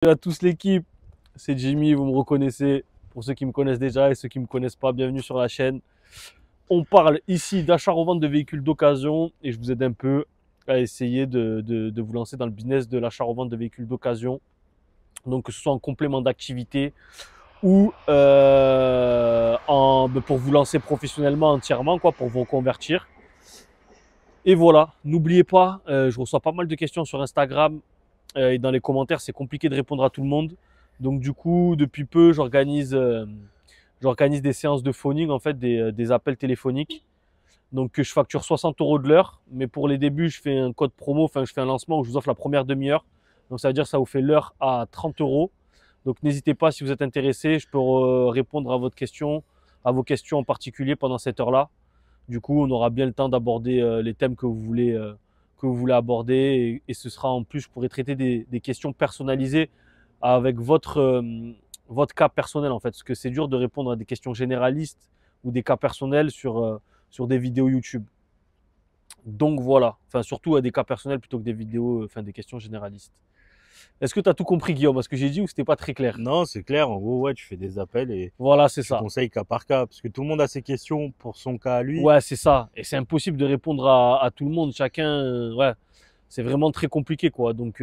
Salut à tous l'équipe, c'est Jimmy, vous me reconnaissez. Pour ceux qui me connaissent déjà et ceux qui ne me connaissent pas, bienvenue sur la chaîne. On parle ici d'achat-revente de véhicules d'occasion et je vous aide un peu à essayer de vous lancer dans le business de l'achat-revente de véhicules d'occasion. Donc que ce soit en complément d'activité ou pour vous lancer professionnellement entièrement, quoi, pour vous reconvertir. Et voilà, n'oubliez pas, je reçois pas mal de questions sur Instagram. Et dans les commentaires, c'est compliqué de répondre à tout le monde. Donc du coup, depuis peu, j'organise des séances de phoning, en fait, des appels téléphoniques. Donc je facture 60 € de l'heure. Mais pour les débuts, je fais un code promo, enfin je fais un lancement où je vous offre la première demi-heure. Donc ça veut dire que ça vous fait l'heure à 30 €. Donc n'hésitez pas si vous êtes intéressé, je peux répondre à vos questions en particulier pendant cette heure-là. Du coup, on aura bien le temps d'aborder les thèmes que vous voulez aborder et ce sera en plus, je pourrai traiter des questions personnalisées avec votre cas personnel en fait, parce que c'est dur de répondre à des questions généralistes ou des cas personnels sur des vidéos YouTube. Donc voilà, enfin surtout à des cas personnels plutôt que des vidéos, enfin des questions généralistes. Est-ce que tu as tout compris, Guillaume, à ce que j'ai dit ou c'était pas très clair? Non, c'est clair. En gros, ouais, tu fais des appels et Voilà, c'est tu ça. conseilles cas par cas. Parce que tout le monde a ses questions pour son cas à lui. Ouais, c'est ça. Et c'est impossible de répondre à tout le monde. Chacun, ouais, c'est vraiment très compliqué, quoi. Donc,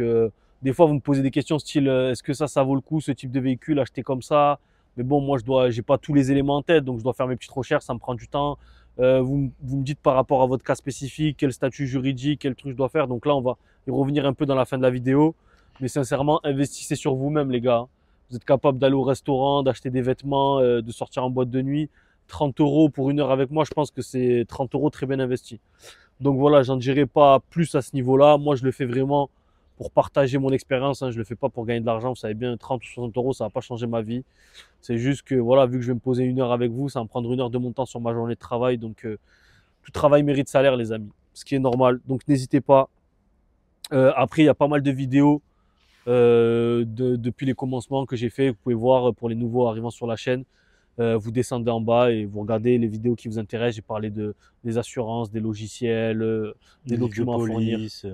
des fois, vous me posez des questions style, est-ce que ça vaut le coup, ce type de véhicule acheté comme ça? Mais bon, moi, j'ai pas tous les éléments en tête, donc je dois faire mes petites recherches, ça me prend du temps. Vous me dites par rapport à votre cas spécifique, quel statut juridique, quel truc je dois faire. Donc là, on va y revenir un peu dans la fin de la vidéo. Mais sincèrement, investissez sur vous-même, les gars. Vous êtes capable d'aller au restaurant, d'acheter des vêtements, de sortir en boîte de nuit. 30 € pour une heure avec moi, je pense que c'est 30 € très bien investi. Donc voilà, j'en dirai pas plus à ce niveau-là. Moi, je le fais vraiment pour partager mon expérience. Hein. Je le fais pas pour gagner de l'argent. Vous savez bien, 30 ou 60 €, ça va pas changer ma vie. C'est juste que voilà, vu que je vais me poser une heure avec vous, ça va me prendre une heure de mon temps sur ma journée de travail. Donc tout travail mérite salaire, les amis. Ce qui est normal. Donc n'hésitez pas. Après, il y a pas mal de vidéos depuis les commencements que j'ai fait. Vous pouvez voir pour les nouveaux arrivant sur la chaîne. Vous descendez en bas et vous regardez les vidéos qui vous intéressent. J'ai parlé des assurances, des logiciels, des Livre de documents à fournir. police.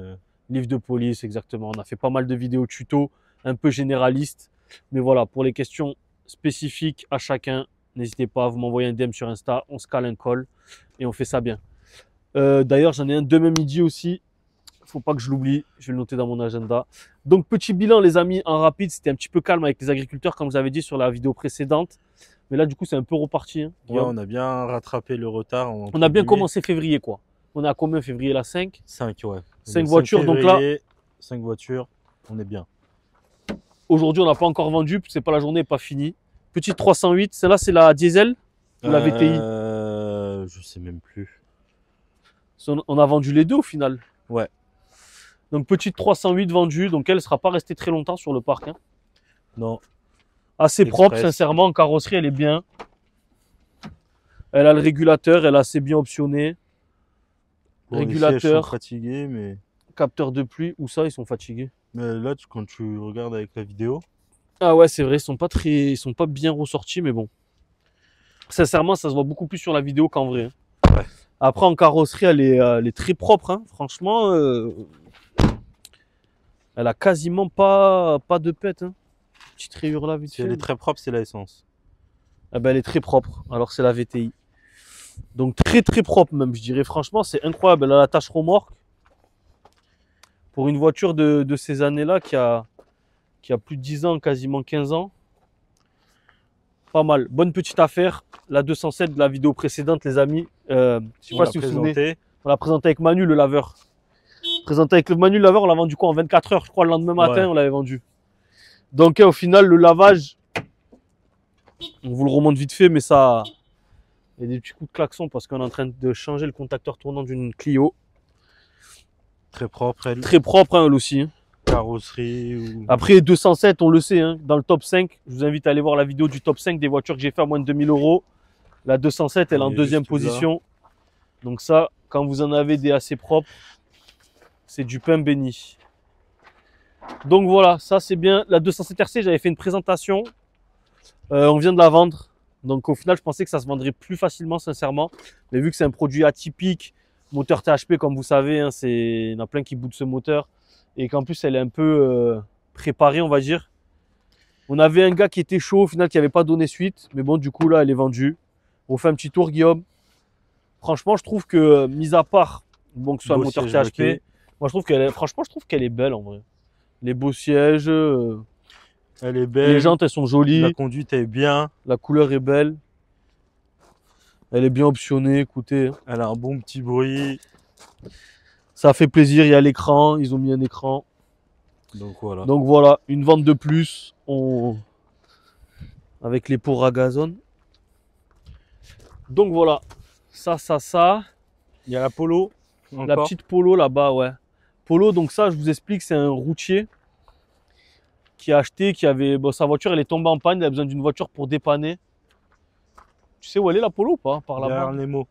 Livre de police, exactement. On a fait pas mal de vidéos tuto, un peu généralistes. Mais voilà, pour les questions spécifiques à chacun, n'hésitez pas à vous m'envoyer un DM sur Insta. On se cale un call et on fait ça bien. D'ailleurs, j'en ai un demain midi aussi. Faut pas que je l'oublie. Je vais le noter dans mon agenda. Donc, petit bilan, les amis, en rapide. C'était un petit peu calme avec les agriculteurs, comme vous avez dit sur la vidéo précédente. Mais là, du coup, c'est un peu reparti. Hein, Ouais, Guillaume. on a bien rattrapé le retard. On a bien commencé février, quoi. On est à combien février, là? 5? 5, ouais. 5 voitures. Donc là, 5 voitures. On est bien. aujourd'hui, on n'a pas encore vendu. C'est pas la journée n'est pas finie. Petite 308. Celle-là, c'est la diesel ou la VTI? Je sais même plus. On a vendu les deux au final. Ouais. Donc, petite 308 vendue. Donc, elle ne sera pas restée très longtemps sur le parc. Hein. Non. Assez Express. propre, sincèrement. En carrosserie, elle est bien. Elle a le régulateur. Elle est assez bien optionnée. Bon, Régulateur. les sièges sont fatigués, mais... Capteur de pluie. Où ça, ils sont fatigués. Mais là, quand tu regardes avec la vidéo... Ah ouais, c'est vrai. Ils sont pas bien ressortis, mais bon. Sincèrement, ça se voit beaucoup plus sur la vidéo qu'en vrai. Hein. Ouais. Après, en carrosserie, elle est très propre. Hein. Franchement, elle a quasiment pas de pète. Hein. Petite rayure là, vite Si fait. elle est très propre, c'est la essence. Ah ben, elle est très propre. Alors, c'est la VTI. Donc, très très propre même, je dirais. Franchement, c'est incroyable. Elle a la tâche remorque. Pour une voiture de ces années-là qui a plus de 10 ans, quasiment 15 ans. Pas mal. Bonne petite affaire. La 207 de la vidéo précédente, les amis. Je sais pas si vous vous souvenez. On l'a présenté avec Manu, le laveur. Présenté avec Manu, le laveur, on l'a vendu quoi en 24 heures, je crois, le lendemain matin, ouais. On l'avait vendu. Donc, au final, le lavage, on vous le remonte vite fait, mais ça. Il y a des petits coups de klaxon parce qu'on est en train de changer le contacteur tournant d'une Clio. Très propre, elle. Très propre, hein, elle aussi. Hein. Carrosserie. Ou... Après, 207, on le sait, hein, dans le top 5. Je vous invite à aller voir la vidéo du top 5 des voitures que j'ai fait à moins de 2000 €. La 207, elle est en deuxième position. Là. Donc ça, quand vous en avez des assez propres, c'est du pain béni. Donc voilà, ça c'est bien. La 207 RC, j'avais fait une présentation. On vient de la vendre. Donc au final, je pensais que ça se vendrait plus facilement, sincèrement. Mais vu que c'est un produit atypique, moteur THP, comme vous savez, hein, il y en a plein qui boutent ce moteur. Et qu'en plus, elle est un peu préparée, on va dire. On avait un gars qui était chaud, au final, qui n'avait pas donné suite. Mais bon, du coup, là, elle est vendue. On fait un petit tour, Guillaume. Franchement, je trouve que, mis à part, bon, que ce soit un Beau moteur siège THP, bloqué. moi, je trouve qu'elle est, franchement, je trouve qu'elle est belle, en vrai. Les beaux sièges, Elle est les belle. jantes, elles sont jolies. La conduite est bien. La couleur est belle. Elle est bien optionnée, écoutez. Elle a un bon petit bruit. Ça fait plaisir, il y a l'écran, ils ont mis un écran. Donc voilà. Donc voilà, une vente de plus. Avec les pots Ragazone. Donc voilà, ça. Il y a la Polo. La Encore. petite Polo là-bas, ouais. Polo, donc ça, je vous explique, c'est un routier qui a acheté, qui avait. Bon, sa voiture, elle est tombée en panne, il a besoin d'une voiture pour dépanner. Tu sais où elle est la Polo ou pas? Par là-bas. Derrière Nemo.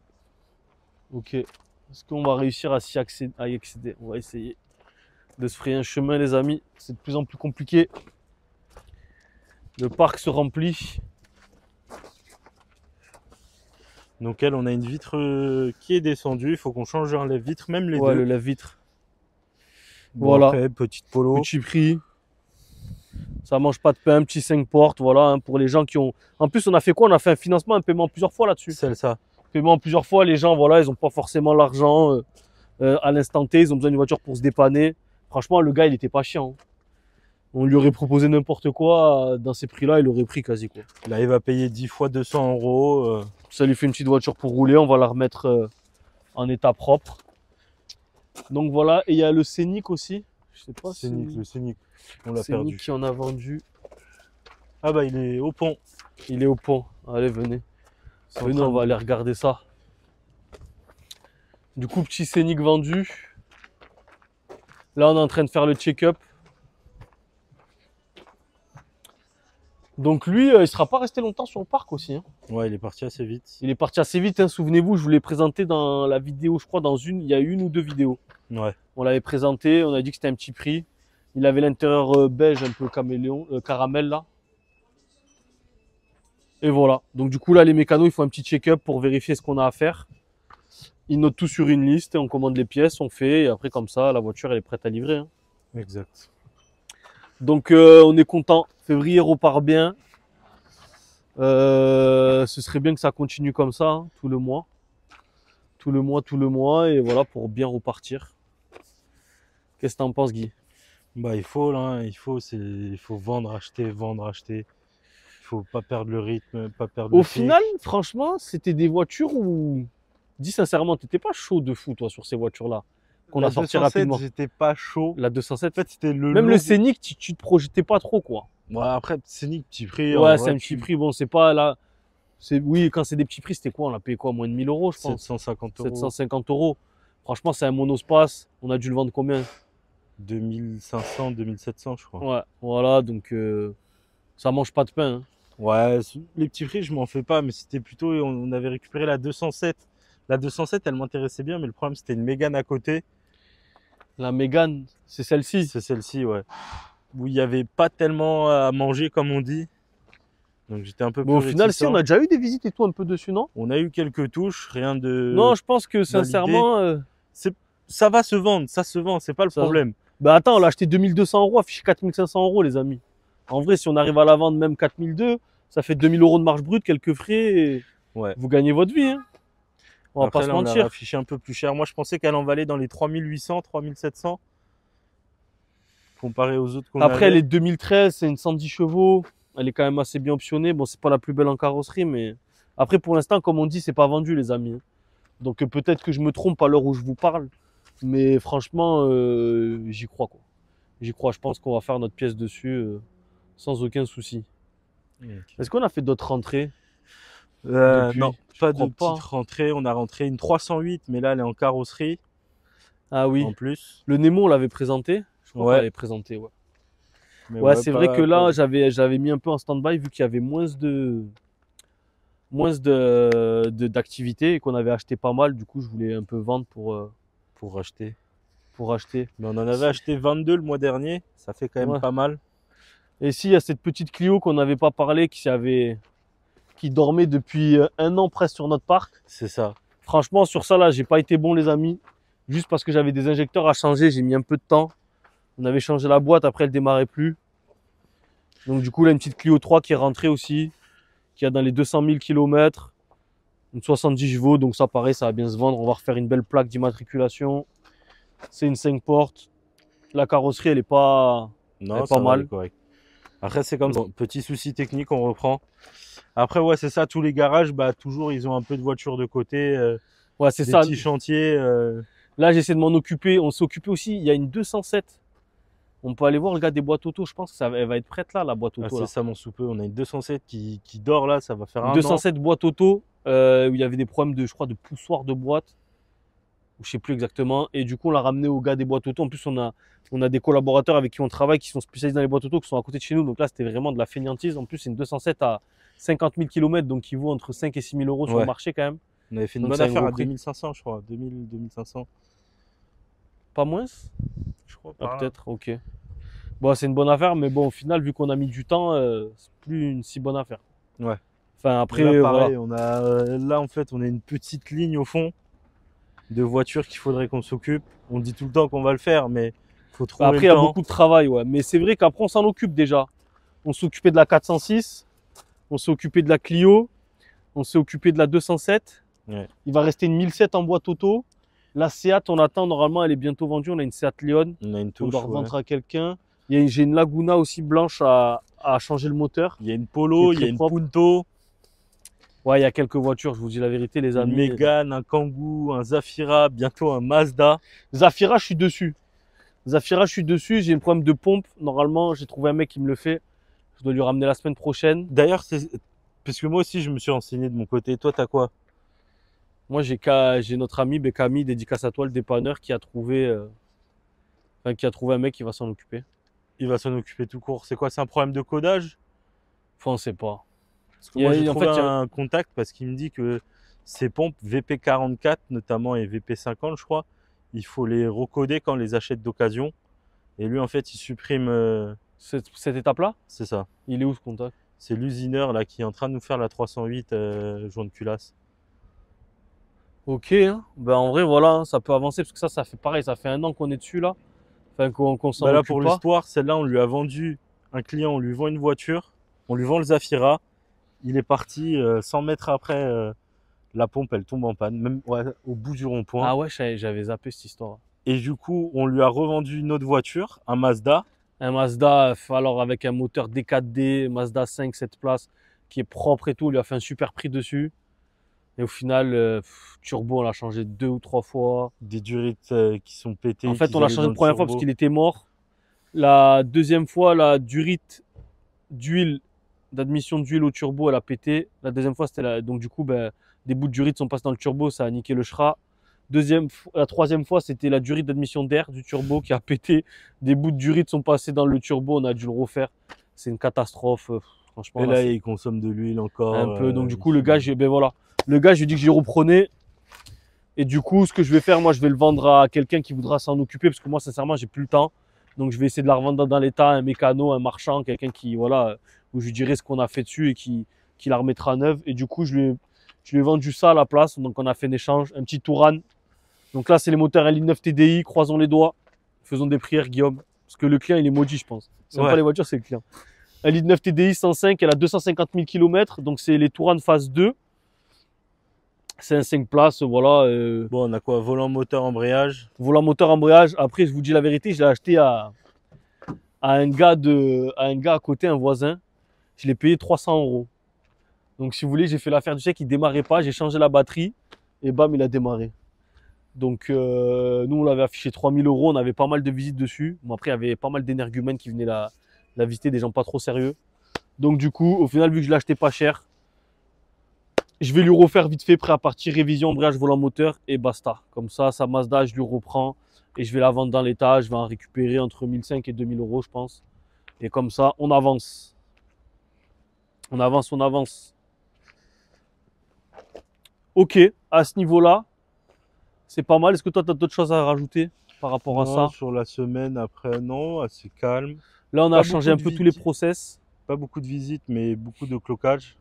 Ok. Est-ce qu'on va réussir à y accéder? On va essayer de se frayer un chemin, les amis. C'est de plus en plus compliqué. Le parc se remplit. Donc elle, on a une vitre qui est descendue. Il faut qu'on change les vitres, même les Ouais, deux. le lave-vitre. Bon, Voilà. après, petite Polo. Petit prix. Ça mange pas de pain, petit 5 portes, voilà, hein, pour les gens qui ont. En plus, on a fait quoi? On a fait un financement, un paiement plusieurs fois là-dessus. Celle-ça. Paiement plusieurs fois, les gens, voilà, ils n'ont pas forcément l'argent à l'instant T, ils ont besoin d'une voiture pour se dépanner. Franchement, le gars, il était pas chiant, hein. On lui aurait proposé n'importe quoi, dans ces prix-là, il aurait pris quasi quoi. Là, il va payer 10 fois 200 €. Ça lui fait une petite voiture pour rouler, on va la remettre en état propre. Donc voilà, et il y a le Scénic aussi. Je sais pas Le Scénic. On l'a Scénic perdu. qui en a vendu. Ah bah, il est au pont. Il est au pont. Allez, venez. C'est en Venez, train on va de- aller regarder ça. Du coup, petit Scénic vendu. Là, on est en train de faire le check-up. Donc lui, il sera pas resté longtemps sur le parc aussi, hein. Ouais, il est parti assez vite. Il est parti assez vite, hein. Souvenez-vous, je vous l'ai présenté dans la vidéo, je crois, il y a une ou deux vidéos. Ouais. On l'avait présenté, on a dit que c'était un petit prix. Il avait l'intérieur beige, un peu caméléon, caramel là. Et voilà. Donc du coup là, les mécanos, il faut un petit check-up pour vérifier ce qu'on a à faire. Ils notent tout sur une liste, et on commande les pièces, on fait, et après comme ça, la voiture elle est prête à livrer, hein. Exact. Donc on est content. Février repart bien. Ce serait bien que ça continue comme ça, hein, tout le mois. Tout le mois, et voilà, pour bien repartir. Qu'est-ce que t'en penses, Guy? Bah, il faut, là, il faut vendre, acheter, vendre, acheter. Il faut pas perdre le rythme, pas perdre Au le final, pied. franchement, c'était des voitures où, dis sincèrement, t'étais pas chaud de fou, toi, sur ces voitures-là, qu'on La a sorti 207, rapidement. j'étais pas chaud. La 207. En fait, c'était le Même le logo. Scénic, tu te projetais pas trop, quoi. Ouais, après, Scénic, petit prix. Ouais, c'est un petit prix. Bon, c'est pas là. Oui, quand c'est des petits prix, c'était quoi? On l'a payé quoi? Moins de 1000 euros, je pense. 750 €. 750 euros. Franchement, c'est un monospace. On a dû le vendre combien? 2500, 2700, je crois. Ouais, voilà, donc ça mange pas de pain, hein. Ouais, les petits prix, je m'en fais pas, mais c'était plutôt, on avait récupéré la 207. La 207, elle m'intéressait bien, mais le problème, c'était une Mégane à côté. La Mégane, c'est celle-ci. C'est celle-ci, ouais. Où il n'y avait pas tellement à manger, comme on dit. Donc j'étais un peu Mais au plus final, réticent. si, on a déjà eu des visites et tout un peu dessus, non? On a eu quelques touches, rien de... Non, je pense que sincèrement, Ça va se vendre, ça se vend, c'est pas le Ça- problème. bah attends, on l'a acheté 2200 euros, affiché 4500 euros, les amis. En vrai, si on arrive à la vendre même 4002, ça fait 2000 euros de marge brute, quelques frais, et Ouais. vous gagnez votre vie, hein. On va Après, pas se là, on l'a mentir. affiché un peu plus cher. Moi, je pensais qu'elle en valait dans les 3800, 3700. Comparé aux autres qu'on Après, elle avait. est 2013, c'est une 110 chevaux. Elle est quand même assez bien optionnée. Bon, c'est pas la plus belle en carrosserie, mais après, pour l'instant, comme on dit, c'est pas vendu, les amis. Donc peut-être que je me trompe à l'heure où je vous parle, mais franchement, j'y crois, quoi. J'y crois. Je pense qu'on va faire notre pièce dessus sans aucun souci. Ok. Est-ce qu'on a fait d'autres rentrées depuis? Non, Je pas crois de pas. petite rentrée. On a rentré une 308, mais là, elle est en carrosserie Ah oui. en plus. Le Nemo, on l'avait présenté. Je crois Ouais. qu'on l'avait présté, ouais. Mais Ouais, c'est vrai que là, pas- j'avais mis un peu en stand-by vu qu'il y avait d'activité et qu'on avait acheté pas mal. Du coup, je voulais un peu vendre pour acheter. pour acheter. Mais on en avait acheté 22 le mois dernier. Ça fait quand même Ouais. pas mal. Et ici, il y a cette petite Clio qu'on n'avait pas parlé, qui dormait depuis un an presque sur notre parc. C'est ça. Franchement, sur ça, là, j'ai pas été bon, les amis. Juste parce que j'avais des injecteurs à changer, j'ai mis un peu de temps. On avait changé la boîte, après elle démarrait plus. Donc du coup, là, une petite Clio 3 qui est rentrée aussi, qui a dans les 200 000 km, une 70 chevaux, donc ça pareil, ça va bien se vendre. On va refaire une belle plaque d'immatriculation. C'est une 5 portes. La carrosserie, elle est pas Non, ça va, elle est mal. correcte. Après, c'est comme ça. Petit souci technique, on reprend. Après, ouais, c'est ça, tous les garages, bah, toujours, ils ont un peu de voitures de côté, Ouais, c'est des ça. petits chantiers. Là, j'essaie de m'en occuper. On s'est occupé aussi. Il y a une 207. On peut aller voir le gars des boîtes auto. Je pense que elle va être prête là, la boîte Ah, auto. c'est Là. ça, mon soupeux. On a une 207 qui dort là, ça va faire Une un an. 207 boîte auto où il y avait des problèmes de, je crois, de poussoir de boîte. Ou je sais plus exactement. Et du coup, on l'a ramené au gars des boîtes auto. En plus, on a des collaborateurs avec qui on travaille qui sont spécialisés dans les boîtes auto qui sont à côté de chez nous. Donc là, c'était vraiment de la fainéantise. En plus, c'est une 207 à 50 000 km, donc qui vaut entre 5 et 6 000 euros sur le Ouais. marché quand même. On avait fait une Donc bonne c'est un affaire gros à prix. 2500, je crois. 2000, 2500. Pas moins? Je crois Ah, pas. peut-être, ok. Bon, c'est une bonne affaire, mais bon, au final, vu qu'on a mis du temps, c'est plus une si bonne affaire. Ouais. Enfin, Mais après, là, voilà. pareil, on a, là, en fait, on a une petite ligne au fond de voitures qu'il faudrait qu'on s'occupe. On dit tout le temps qu'on va le faire, mais il faut trouver Après, il y le a temps. beaucoup de travail, ouais. Mais c'est vrai qu'après, on s'en occupe déjà. On s'est occupé de la 406, on s'est occupé de la Clio, on s'est occupé de la 207. Ouais. Il va rester une 1007 en boîte auto. La Seat, on attend, normalement, elle est bientôt vendue. On a une Seat Leon On a une qu'on touche, doit ouais. revendre à quelqu'un. J'ai une Laguna aussi blanche à changer le moteur. Il y a une Qui Polo, est il y très a une propre. Punto, Ouais, il y a quelques voitures, je vous dis la vérité, les une amis. Mégane, un Kangoo, un Zafira, bientôt un Mazda. Zafira, je suis dessus. Zafira, je suis dessus. J'ai un problème de pompe. Normalement, j'ai trouvé un mec qui me le fait. Je dois lui ramener la semaine prochaine. D'ailleurs, parce que moi aussi, je me suis renseigné de mon côté. Toi, t'as quoi? Moi, j'ai notre ami Bekami, dédicace à toi, le dépanneur, qui a trouvé un mec qui va s'en occuper. Il va s'en occuper tout court. C'est quoi? C'est un problème de codage? Enfin, on sait pas. Parce que moi, j'ai En trouvé fait, un contact parce qu'il me dit que ces pompes VP44 notamment et VP50, je crois, il faut les recoder quand on les achète d'occasion. Et lui, en fait, il supprime. cette étape-là, C'est ça. il est où ce contact? C'est l'usineur là qui est en train de nous faire la 308 joint de culasse. Ok, hein. Ben, en vrai, voilà, hein, ça peut avancer parce que ça fait pareil, ça fait un an qu'on est dessus là. Enfin, qu'on s'en Bah là, occupe pour pas. l'histoire, celle-là, on lui a vendu un client, on lui vend une voiture, on lui vend le Zafira. Il est parti 100 mètres après, la pompe, elle tombe en panne, même ouais, au bout du rond-point. Ah ouais, j'avais zappé cette histoire. Et du coup, on lui a revendu une autre voiture, un Mazda. Un Mazda, alors avec un moteur D4D, Mazda 5, 7 places, qui est propre et tout, on lui a fait un super prix dessus. Et au final, turbo, on l'a changé 2 ou 3 fois. Des durites qui sont pétées. En fait, qui on l'a allaient changé dans une le première fois parce turbo. qu'il était mort. La deuxième fois, la durite d'huile, d'admission d'huile au turbo, elle a pété. La deuxième fois, donc du coup, ben, des bouts de durite sont passés dans le turbo, ça a niqué le Shra. La troisième fois, c'était la durite d'admission d'air du turbo qui a pété. Des bouts de durite sont passés dans le turbo, on a dû le refaire. C'est une catastrophe, franchement. Et là, il consomme de l'huile encore. Un peu. Donc du coup, le gars, ben voilà. Le gars, je lui ai dit que j'y reprenais. Et du coup, ce que je vais faire, moi, je vais le vendre à quelqu'un qui voudra s'en occuper parce que moi, sincèrement, j'ai plus le temps. Donc, je vais essayer de la revendre dans l'état, un mécano, un marchand, quelqu'un qui, voilà, où je lui dirai ce qu'on a fait dessus et qui la remettra neuve. Et du coup, je lui ai vendu ça à la place. Donc, on a fait un échange, un petit Touran. Donc là, c'est les moteurs L9 TDI. Croisons les doigts. Faisons des prières, Guillaume. Parce que le client, il est maudit, je pense. C'est même Ouais. pas les voitures, c'est le client. L9 TDI 105, elle a 250 000 km. Donc, c'est les Touran phase 2. C'est un 5 places, voilà. Bon, on a quoi? Volant, moteur, embrayage. Volant, moteur, embrayage. Après, je vous dis la vérité, je l'ai acheté à un gars à côté, un voisin. Je l'ai payé 300 euros. Donc, si vous voulez, j'ai fait l'affaire du chèque, il démarrait pas. J'ai changé la batterie et bam, il a démarré. Donc, nous, on l'avait affiché 3000 euros. On avait pas mal de visites dessus. Bon, après, il y avait pas mal d'énergumènes qui venaient la visiter, des gens pas trop sérieux. Donc, du coup, au final, vu que je l'ai acheté pas cher, je vais lui refaire vite fait, prêt à partir, révision, embrayage, volant, moteur et basta. Comme ça, sa Mazda, je lui reprends et je vais la vendre dans l'état. Je vais en récupérer entre 1500 et 2000 euros, je pense. Et comme ça, on avance. On avance, on avance. Ok, à ce niveau-là, c'est pas mal. Est-ce que toi, tu as d'autres choses à rajouter par rapport à Non, ça? sur la semaine après, non, assez calme. Là, on a Pas changé beaucoup un de peu tous les visites. process. Pas beaucoup de visites, mais beaucoup de cloquage.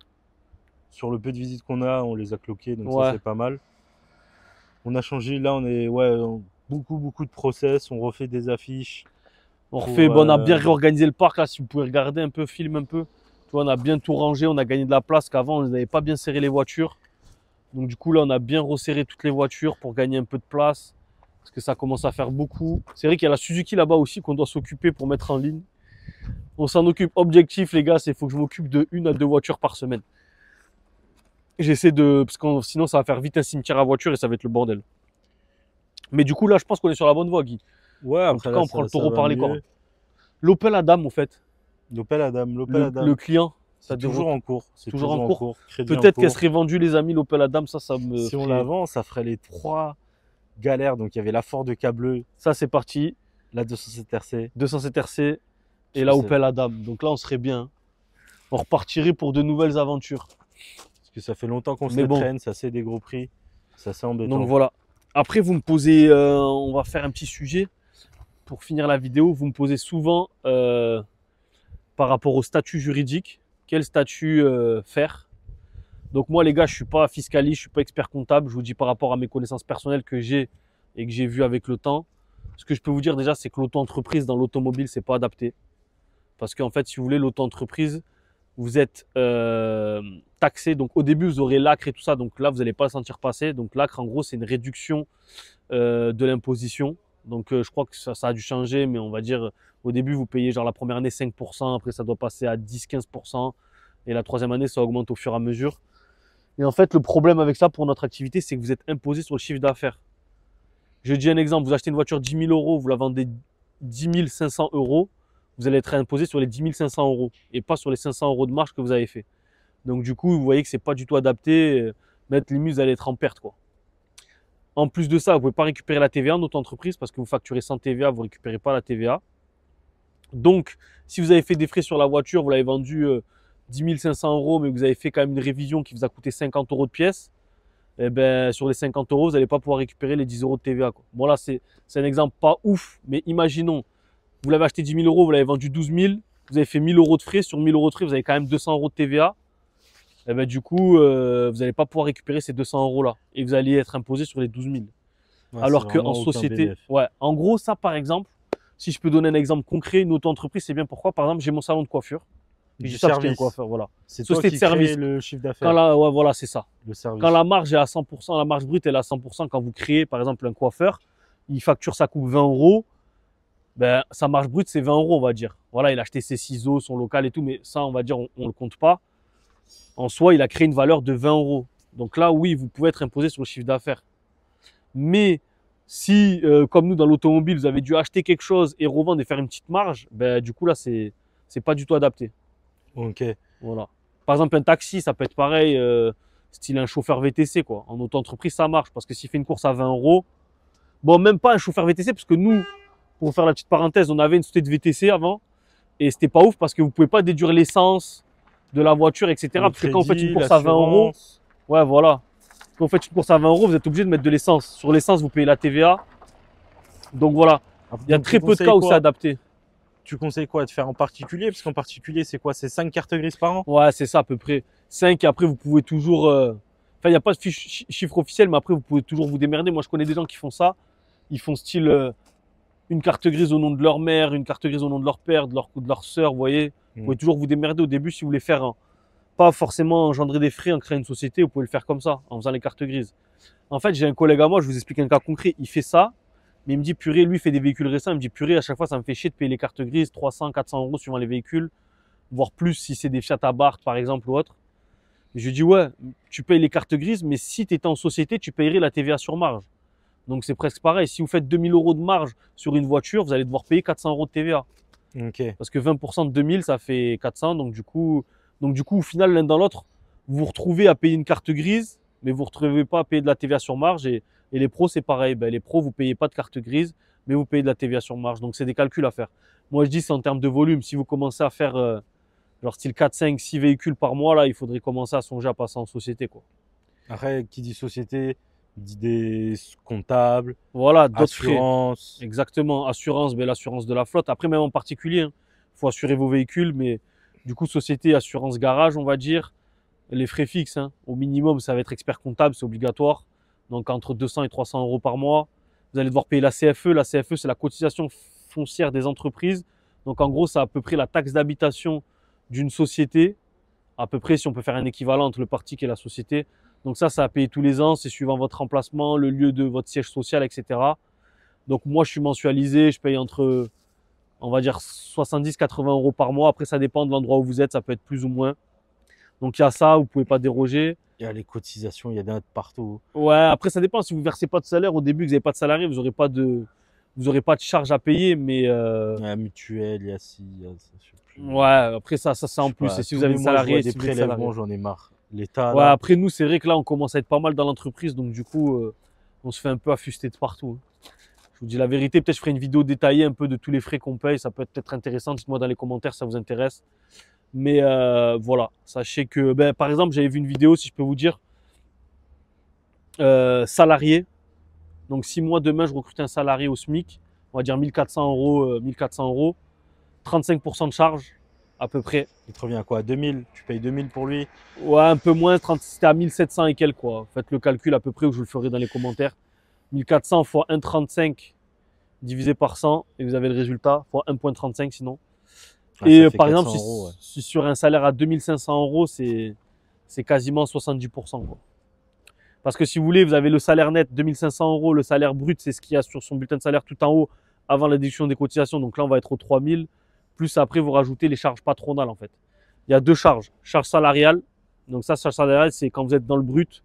Sur le peu de visites qu'on a, on les a cloquées, donc Ouais. ça c'est pas mal. On a changé, là on est beaucoup de process, on refait des affiches, On Pour, refait, bon, on a bien réorganisé le parc là, si vous pouvez regarder un peu, filme un peu. Tu vois, on a bien tout rangé, on a gagné de la place qu'avant on n'avait pas bien serré les voitures. Donc du coup là on a bien resserré toutes les voitures pour gagner un peu de place. Parce que ça commence à faire beaucoup. C'est vrai qu'il y a la Suzuki là-bas aussi qu'on doit s'occuper pour mettre en ligne. On s'en occupe. Objectif les gars, c'est qu'il faut que je m'occupe de 1 à 2 voitures par semaine. J'essaie de... Parce que sinon ça va faire vite un cimetière à voiture et ça va être le bordel. Mais du coup là je pense qu'on est sur la bonne voie Guy. Ouais, En après tout cas là, on prend le ça taureau va par les mieux. cornes. L'Opel Adam en fait. L'Opel Adam, Le client. Ça c'est toujours en cours. C'est toujours en cours. Crédit en Peut-être qu'elle cours. serait vendue les amis l'Opel Adam, ça me Si on ferait- la vend, ça ferait les 3 galères. Donc il y avait la Ford Ka Bleu, Ça c'est parti. la 207 RC. 207 RC et Ça, la c'est- Opel Adam. Donc là on serait bien. On repartirait pour de nouvelles aventures. Parce que ça fait longtemps qu'on se Mais les bon. traîne, ça c'est des gros prix. Ça c'est embêtant. Donc voilà. Après vous me posez, on va faire un petit sujet pour finir la vidéo. Vous me posez souvent par rapport au statut juridique, quel statut faire. Donc moi les gars, je suis pas fiscaliste, je suis pas expert comptable. Je vous dis par rapport à mes connaissances personnelles que j'ai et que j'ai vu avec le temps. Ce que je peux vous dire déjà, c'est que l'auto-entreprise dans l'automobile, c'est pas adapté. Parce qu'en fait, si vous voulez, l'auto-entreprise, vous êtes taxé. Donc au début, vous aurez l'ACRE et tout ça. Donc là, vous n'allez pas le sentir passer. Donc l'ACRE, en gros, c'est une réduction de l'imposition. Donc je crois que ça a dû changer, mais on va dire au début, vous payez genre la première année 5%, après ça doit passer à 10-15%, et la troisième année, ça augmente au fur et à mesure. Et en fait, le problème avec ça pour notre activité, c'est que vous êtes imposé sur le chiffre d'affaires. Je dis un exemple, vous achetez une voiture 10 000 euros, vous la vendez 10 500 euros, vous allez être imposé sur les 10 500 euros et pas sur les 500 euros de marge que vous avez fait. Donc du coup, vous voyez que c'est pas du tout adapté. Mettre limite, vous allez être en perte, quoi. En plus de ça, vous pouvez pas récupérer la TVA en auto-entreprise parce que vous facturez sans TVA, vous récupérez pas la TVA. Donc, si vous avez fait des frais sur la voiture, vous l'avez vendue 10 500 euros, mais vous avez fait quand même une révision qui vous a coûté 50 euros de pièce, eh ben, sur les 50 euros, vous n'allez pas pouvoir récupérer les 10 euros de TVA, quoi. Bon, là, c'est un exemple pas ouf, mais imaginons, vous l'avez acheté 10 000 euros, vous l'avez vendu 12 000, vous avez fait 1 000 euros de frais. Sur 1 000 euros de frais, vous avez quand même 200 euros de TVA. Eh ben, du coup, vous n'allez pas pouvoir récupérer ces 200 euros là et vous allez être imposé sur les 12 000. Ouais, Alors c'est qu'en vraiment aucun société, bénéf. ouais, en gros, ça par exemple, si je peux donner un exemple concret, une auto-entreprise, c'est bien pourquoi. Par exemple, j'ai mon salon de coiffure. Et Du j'ai acheté un service. coiffeur, voilà. C'est toi Société qui de service. crée le chiffre Quand d'affaires. la, ouais, voilà, c'est ça. Le service. Quand la marge est à 100%, la marge brute elle est à 100%, quand vous créez par exemple un coiffeur, il facture sa coupe 20 euros, ben, sa marge brute c'est 20 euros on va dire. Voilà, il a acheté ses ciseaux, son local et tout, mais ça on va dire on le compte pas. En soi, il a créé une valeur de 20 euros. Donc là, oui, vous pouvez être imposé sur le chiffre d'affaires. Mais si, comme nous dans l'automobile, vous avez dû acheter quelque chose et revendre et faire une petite marge, ben, du coup là, c'est pas du tout adapté. Ok. Voilà. Par exemple, un taxi, ça peut être pareil, style un chauffeur VTC, quoi. En auto-entreprise, ça marche parce que s'il fait une course à 20 euros, bon, même pas un chauffeur VTC, parce que nous, pour faire la petite parenthèse, on avait une société de VTC avant et c'était pas ouf parce que vous pouvez pas déduire l'essence de la voiture, etc. Le Parce que quand vous faites une crédit, course à 20 euros, l'assurance. ouais, voilà. Quand vous faites une course à 20 euros, vous êtes obligé de mettre de l'essence. Sur l'essence, vous payez la TVA. Donc voilà, il y a Donc, très tu peu de conseilles cas où quoi c'est adapté. Tu conseilles quoi de faire en particulier? Parce qu'en particulier, c'est quoi? C'est 5 cartes grises par an? Ouais, c'est ça à peu près. 5 et après, vous pouvez toujours... Enfin, il n'y a pas de chiffre officiel, mais après, vous pouvez toujours vous démerder. Moi, je connais des gens qui font ça. Ils font style une carte grise au nom de leur mère, une carte grise au nom de leur père, de leur sœur, vous voyez. Vous pouvez toujours vous démerder au début si vous voulez faire pas forcément engendrer des frais en créant une société. Vous pouvez le faire comme ça, en faisant les cartes grises. En fait, j'ai un collègue à moi, je vous explique un cas concret. Il fait ça, mais il me dit, purée, lui, il fait des véhicules récents. Il me dit, purée, à chaque fois, ça me fait chier de payer les cartes grises, 300, 400 euros suivant les véhicules, voire plus si c'est des Fiat Abarth, par exemple, ou autre. Et je lui dis, ouais, tu payes les cartes grises, mais si tu étais en société, tu payerais la TVA sur marge. Donc, c'est presque pareil. Si vous faites 2000 euros de marge sur une voiture, vous allez devoir payer 400 euros de TVA. Ok. Parce que 20% de 2000, ça fait 400. Donc, du coup, au final, l'un dans l'autre, vous vous retrouvez à payer une carte grise, mais vous ne retrouvez pas à payer de la TVA sur marge. Et les pros, c'est pareil. Ben, les pros, vous ne payez pas de carte grise, mais vous payez de la TVA sur marge. Donc, c'est des calculs à faire. Moi, je dis, c'est en termes de volume. Si vous commencez à faire genre style 4, 5, 6 véhicules par mois, là, il faudrait commencer à songer à passer en société, quoi. Après, qui dit société, dit des comptables, Voilà, d'autres frais. assurance. Exactement. Assurance, ben, l'assurance de la flotte. Après, même en particulier, il faut assurer vos véhicules, mais du coup, société, assurance garage, on va dire. Les frais fixes, hein. Au minimum, ça va être expert comptable, c'est obligatoire. Donc, entre 200 et 300 euros par mois. Vous allez devoir payer la CFE. La CFE, c'est la cotisation foncière des entreprises. Donc en gros, c'est à peu près la taxe d'habitation d'une société. À peu près, si on peut faire un équivalent entre le parti et la société. Donc ça à payer tous les ans. C'est suivant votre emplacement, le lieu de votre siège social, etc. Donc moi, je suis mensualisé. Je paye entre, on va dire, 70-80 euros par mois. Après, ça dépend de l'endroit où vous êtes. Ça peut être plus ou moins. Donc il y a ça, vous pouvez pas déroger. Il y a les cotisations, il y a des notes partout. Ouais, après ça dépend. Si vous versez pas de salaire au début, que vous n'avez pas de salarié, vous aurez pas de charge à payer. Mais Il y a la mutuelle, il y a ci, il y a ça, je sais plus. ouais, après ça c'est en Je sais plus. pas, Et si tous vous avez les des mois, je vois salariés, des si vous êtes salarié. prélèvements, j'en ai marre. L'État, Ouais, là, après nous, c'est vrai que là, on commence à être pas mal dans l'entreprise, donc du coup, on se fait un peu affuster de partout. Je vous dis la vérité, peut-être je ferai une vidéo détaillée un peu de tous les frais qu'on paye. Ça peut être peut-être intéressant. Dites-moi dans les commentaires si ça vous intéresse. Mais voilà, sachez que, ben, par exemple, j'avais vu une vidéo, si je peux vous dire, salarié. Donc si moi demain je recrute un salarié au SMIC, on va dire 1400 euros, 1400 euros, 35% de charge à peu près. il te revient à quoi? 2000? Tu payes 2000 pour lui? Ouais, un peu moins, c'était à 1700 et quelques quoi. Faites le calcul à peu près, ou je vous le ferai dans les commentaires. 1400 fois 1,35 divisé par 100 et vous avez le résultat, fois 1,35 sinon. Ouais, Et ça fait par exemple, 400 euros, ouais. si sur un salaire à 2500 euros, c'est quasiment 70%, quoi. Parce que si vous voulez, vous avez le salaire net 2500 euros, le salaire brut, c'est ce qu'il y a sur son bulletin de salaire tout en haut avant la déduction des cotisations. Donc là, on va être aux 3000. Plus après, vous rajoutez les charges patronales en fait. Il y a deux charges. Charge salariale. Donc ça, charge salariale, c'est quand vous êtes dans le brut,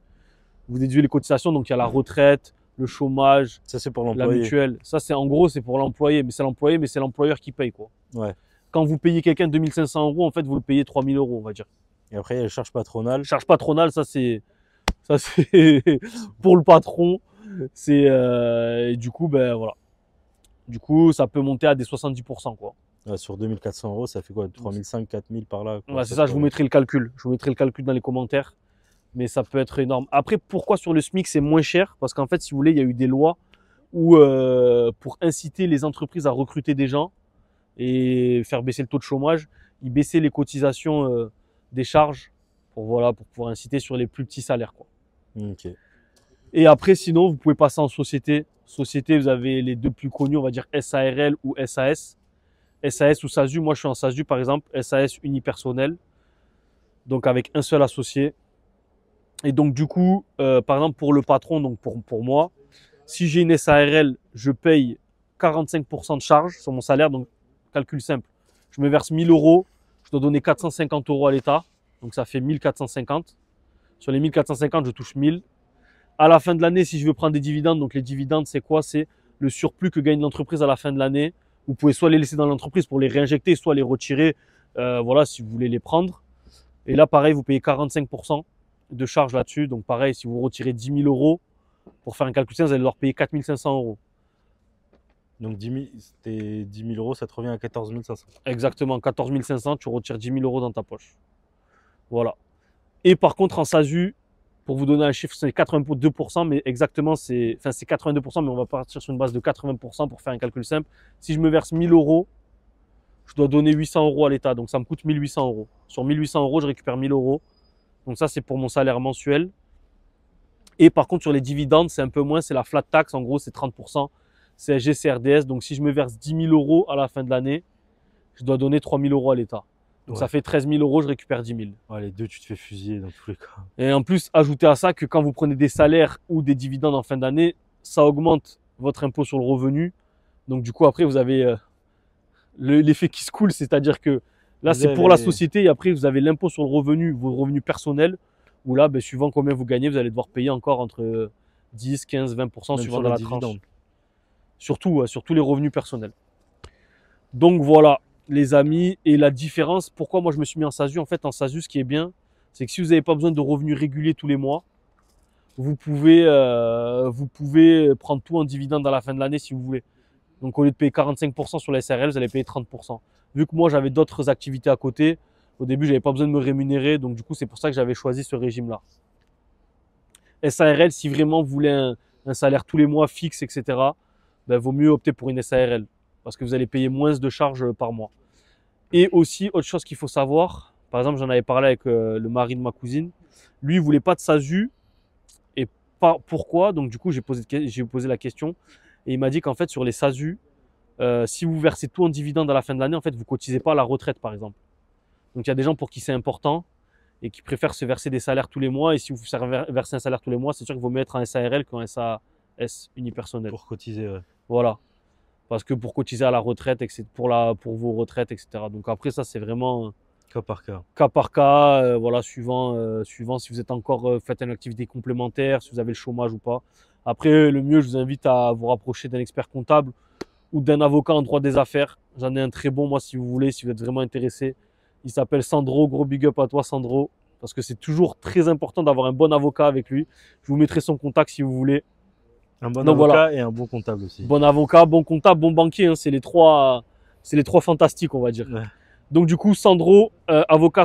vous déduisez les cotisations. Donc il y a la retraite, le chômage, Ça, c'est pour la l'employé. mutuelle. Ça, c'est en gros, c'est pour l'employé. Mais c'est l'employé, mais c'est l'employeur qui paye quoi. Ouais. Quand vous payez quelqu'un 2500 euros, en fait, vous le payez 3000 euros, on va dire. Et après, il y a les charges patronales. Charge patronale, ça c'est pour le patron. Et du coup, ben voilà. Du coup, ça peut monter à des 70%, quoi. Ouais, sur 2400 euros, ça fait quoi? 3500, 4000 par là, quoi. Ouais, c'est ça, je vous mettrai le calcul. Je vous mettrai le calcul dans les commentaires. Mais ça peut être énorme. Après, pourquoi sur le SMIC c'est moins cher? Parce qu'en fait, si vous voulez, il y a eu des lois où pour inciter les entreprises à recruter des gens et faire baisser le taux de chômage, ils baissaient les cotisations des charges pour pouvoir inciter sur les plus petits salaires, quoi. Ok. Et après, sinon, vous pouvez passer en société. Société, vous avez les deux plus connus, on va dire SARL ou SAS. SAS ou SASU, moi je suis en SASU par exemple, SAS unipersonnel, donc avec un seul associé. Et donc du coup, par exemple pour le patron, donc pour moi, si j'ai une SARL, je paye 45% de charge sur mon salaire, donc calcul simple. Je me verse 1000 euros, je dois donner 450 euros à l'État, donc ça fait 1450. Sur les 1450, je touche 1000. À la fin de l'année, si je veux prendre des dividendes, donc les dividendes, c'est quoi? C'est le surplus que gagne l'entreprise à la fin de l'année. Vous pouvez soit les laisser dans l'entreprise pour les réinjecter, soit les retirer, voilà, si vous voulez les prendre. Et là, pareil, vous payez 45% de charge là-dessus. Donc pareil, si vous retirez 10 000 euros, pour faire un calcul simple, vous allez leur payer 4 500 euros. Donc 10 000 euros, ça te revient à 14 500. Exactement, 14 500, tu retires 10 000 euros dans ta poche. Voilà. Et par contre, en SASU, pour vous donner un chiffre, c'est 82%, mais exactement, c'est 82%, mais on va partir sur une base de 80% pour faire un calcul simple. Si je me verse 1000 euros, je dois donner 800 euros à l'État, donc ça me coûte 1800 euros. Sur 1800 euros, je récupère 1000 euros. Donc ça, c'est pour mon salaire mensuel. Et par contre, sur les dividendes, c'est un peu moins, c'est la flat tax, en gros, c'est 30%. CSG, CRDS, donc si je me verse 10 000 euros à la fin de l'année, je dois donner 3 000 euros à l'État. Donc Ouais. ça fait 13 000 euros, je récupère 10 000. Ouais, les deux, tu te fais fusiller dans tous les cas. Et en plus, ajoutez à ça que quand vous prenez des salaires ou des dividendes en fin d'année, ça augmente votre impôt sur le revenu. Donc du coup, après, vous avez l'effet qui se coule, c'est-à-dire que là, Vous c'est pour la avez- société et après, vous avez l'impôt sur le revenu, vos revenus personnels, où là, ben, suivant combien vous gagnez, vous allez devoir payer encore entre 10, 15, 20% Même suivant sur dans les la tranche. dividendes. Surtout, sur tous les revenus personnels. Donc voilà, les amis, et la différence, pourquoi moi je me suis mis en SASU? En fait, en SASU, ce qui est bien, c'est que si vous n'avez pas besoin de revenus réguliers tous les mois, vous pouvez prendre tout en dividende à la fin de l'année si vous voulez. Donc au lieu de payer 45% sur la SARL, vous allez payer 30%. Vu que moi j'avais d'autres activités à côté, au début j'avais pas besoin de me rémunérer, donc du coup c'est pour ça que j'avais choisi ce régime-là. SARL, si vraiment vous voulez un salaire tous les mois fixe, etc., ben, vaut mieux opter pour une SARL parce que vous allez payer moins de charges par mois. Et aussi, autre chose qu'il faut savoir, par exemple, j'en avais parlé avec le mari de ma cousine, lui, il voulait pas de SASU. Et pas pourquoi? Donc du coup, j'ai posé la question et il m'a dit qu'en fait, sur les SASU, Si vous versez tout en dividende à la fin de l'année, en fait, vous cotisez pas à la retraite, par exemple. Donc, il y a des gens pour qui c'est important et qui préfèrent se verser des salaires tous les mois. Et si vous versez un salaire tous les mois, c'est sûr qu'il vaut mieux être en SARL qu'en SAS unipersonnel. Pour cotiser, ouais. Voilà. Parce que pour cotiser à la retraite, pour vos retraites, etc. Donc après, ça, c'est vraiment Cas par cas. cas par cas, voilà, suivant si vous êtes encore faites une activité complémentaire, si vous avez le chômage ou pas. Après, le mieux, je vous invite à vous rapprocher d'un expert comptable ou d'un avocat en droit des affaires. J'en ai un très bon, moi, si vous voulez, si vous êtes vraiment intéressé. Il s'appelle Sandro. Gros big up à toi, Sandro. Parce que c'est toujours très important d'avoir un bon avocat avec lui. Je vous mettrai son contact si vous voulez. Un bon Donc avocat voilà. et un bon comptable aussi. Bon avocat, bon comptable, bon banquier, hein, c'est les trois fantastiques, on va dire. Ouais. Donc du coup, Sandro, avocat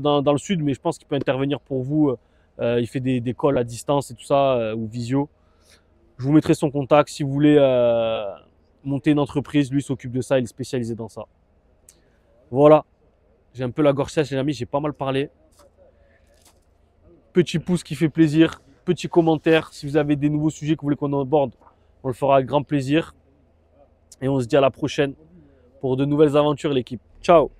dans le sud, mais je pense qu'il peut intervenir pour vous. Il fait des calls à distance et tout ça, ou visio. Je vous mettrai son contact si vous voulez monter une entreprise. Lui s'occupe de ça, il est spécialisé dans ça. Voilà. J'ai un peu la gorge sèche, les amis, j'ai pas mal parlé. Petit pouce qui fait plaisir, petit commentaire. Si vous avez des nouveaux sujets que vous voulez qu'on aborde, on le fera avec grand plaisir. Et on se dit à la prochaine pour de nouvelles aventures, l'équipe. Ciao!